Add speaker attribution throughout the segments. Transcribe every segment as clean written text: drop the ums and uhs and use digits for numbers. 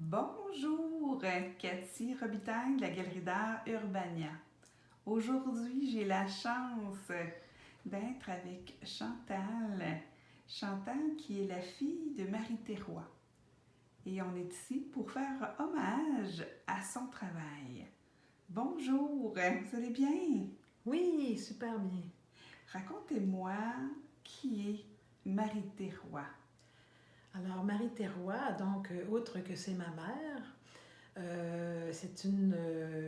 Speaker 1: Bonjour, Cathy Robitaille de la Galerie d'art Urbania. Aujourd'hui, j'ai la chance d'être avec Chantal. Chantal qui est la fille de Marie Théroux. Et on est ici pour faire hommage à son travail. Bonjour, vous allez bien?
Speaker 2: Oui, super bien.
Speaker 1: Racontez-moi qui est Marie Théroux.
Speaker 2: Alors, Marie Théroux, donc, outre que c'est ma mère, c'est une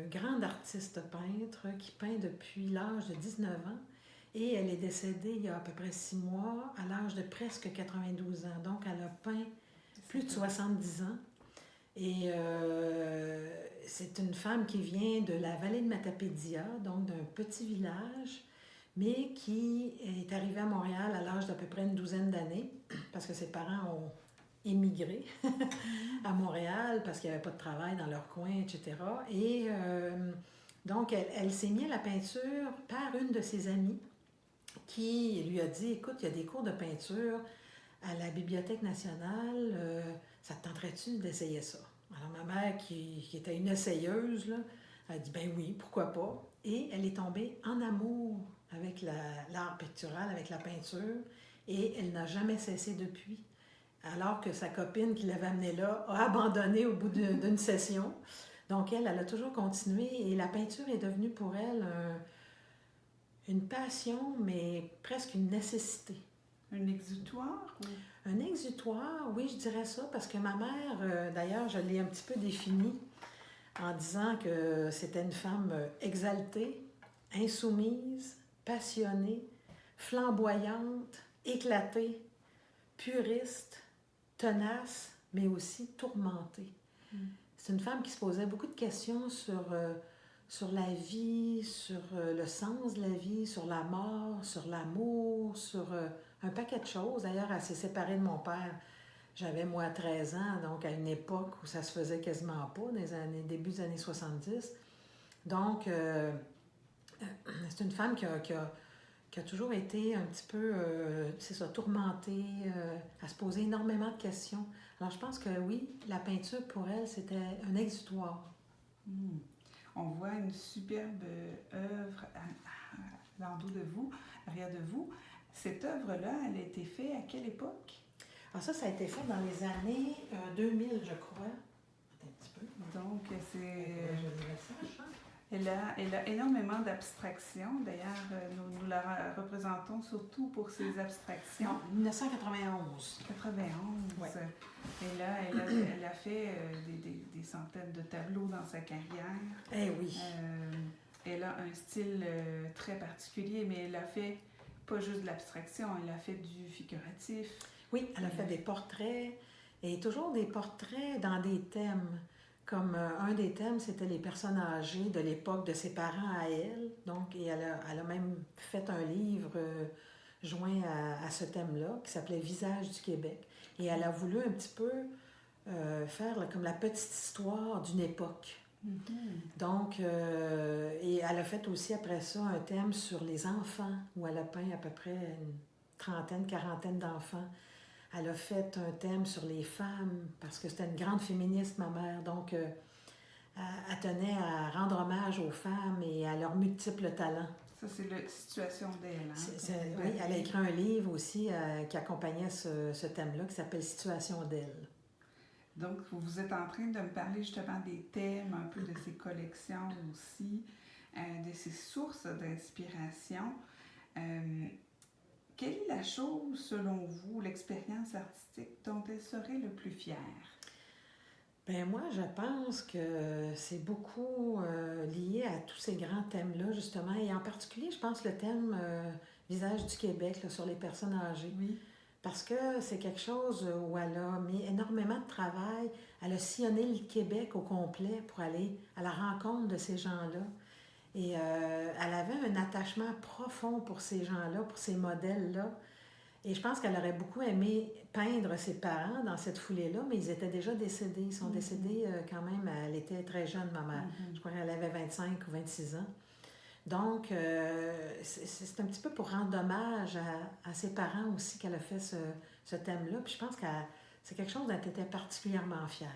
Speaker 2: grande artiste peintre qui peint depuis l'âge de 19 ans et elle est décédée il y a à peu près 6 mois à l'âge de presque 92 ans. Donc, elle a peint plus de 70 ans et c'est une femme qui vient de la vallée de Matapédia, donc d'un petit village, mais qui est arrivée à Montréal à l'âge d'à peu près une douzaine d'années, parce que ses parents ont émigré à Montréal parce qu'il n'y avait pas de travail dans leur coin, etc. Et donc, elle s'est mise à la peinture par une de ses amies qui lui a dit, écoute, il y a des cours de peinture à la Bibliothèque nationale, ça te tenterait-tu d'essayer ça? Alors ma mère, qui était une essayeuse, là, a dit, ben oui, pourquoi pas? Et elle est tombée en amour avec l'art pictural, avec la peinture, et elle n'a jamais cessé depuis. Alors que sa copine qui l'avait amenée là a abandonné au bout d'une session. Donc elle a toujours continué, et la peinture est devenue pour elle une passion, mais presque une nécessité.
Speaker 1: Un exutoire?
Speaker 2: Un exutoire, oui, je dirais ça, parce que ma mère, d'ailleurs, je l'ai un petit peu définie en disant que c'était une femme exaltée, insoumise, passionnée, flamboyante, éclatée, puriste, tenace, mais aussi tourmentée. Mm. C'est une femme qui se posait beaucoup de questions sur la vie, sur le sens de la vie, sur la mort, sur l'amour, sur un paquet de choses. D'ailleurs, elle s'est séparée de mon père. J'avais, moi, 13 ans, donc à une époque où ça se faisait quasiment pas, dans les début des années 70. Donc, c'est une femme qui a toujours été un petit peu, c'est ça, tourmentée, à se poser énormément de questions. Alors, je pense que oui, la peinture, pour elle, c'était un exutoire.
Speaker 1: Mm. On voit une superbe œuvre l'endos de vous, arrière de vous. Cette œuvre-là, elle a été faite à quelle époque?
Speaker 2: Alors ça a été fait dans les années 2000, je crois. Attends un petit peu.
Speaker 1: Donc, elle a énormément d'abstractions. D'ailleurs, nous la représentons surtout pour ses abstractions.
Speaker 2: Non, 1991.
Speaker 1: 91.
Speaker 2: Ouais.
Speaker 1: Et là, elle a fait des centaines de tableaux dans sa carrière.
Speaker 2: Eh oui.
Speaker 1: Elle a un style très particulier, mais elle a fait pas juste de l'abstraction, elle a fait du figuratif.
Speaker 2: Oui, elle a fait des portraits, et toujours des portraits dans des thèmes. Comme un des thèmes, c'était les personnes âgées de l'époque de ses parents à elle. Donc, et elle a même fait un livre joint à ce thème-là, qui s'appelait Visage du Québec. Et elle a voulu un petit peu faire comme la petite histoire d'une époque. Mm-hmm. Donc, et elle a fait aussi après ça un thème sur les enfants, où elle a peint à peu près une trentaine, quarantaine d'enfants. Elle a fait un thème sur les femmes, parce que c'était une grande féministe, ma mère. Donc, elle tenait à rendre hommage aux femmes et à leurs multiples talents.
Speaker 1: Ça, c'est la situation d'elle. Hein?
Speaker 2: Oui, elle a écrit un livre aussi qui accompagnait ce thème-là, qui s'appelle Situation d'elle.
Speaker 1: Donc, vous êtes en train de me parler justement des thèmes, un peu de ses collections aussi, de ses sources d'inspiration. Quelle est la chose, selon vous, l'expérience artistique dont elle serait le plus fière?
Speaker 2: Ben moi, je pense que c'est beaucoup lié à tous ces grands thèmes-là, justement. Et en particulier, je pense le thème Visage du Québec, là, sur les personnes âgées.
Speaker 1: Oui.
Speaker 2: Parce que c'est quelque chose où elle a mis énormément de travail. Elle a sillonné le Québec au complet pour aller à la rencontre de ces gens-là. Et elle avait un attachement profond pour ces gens-là, pour ces modèles-là. Et je pense qu'elle aurait beaucoup aimé peindre ses parents dans cette foulée-là, mais ils étaient déjà décédés. Ils sont décédés quand même, elle était très jeune, ma mère. Je crois qu'elle avait 25 ou 26 ans. Donc, c'est un petit peu pour rendre hommage à ses parents aussi qu'elle a fait ce thème-là. Puis je pense que c'est quelque chose dont elle était particulièrement fière.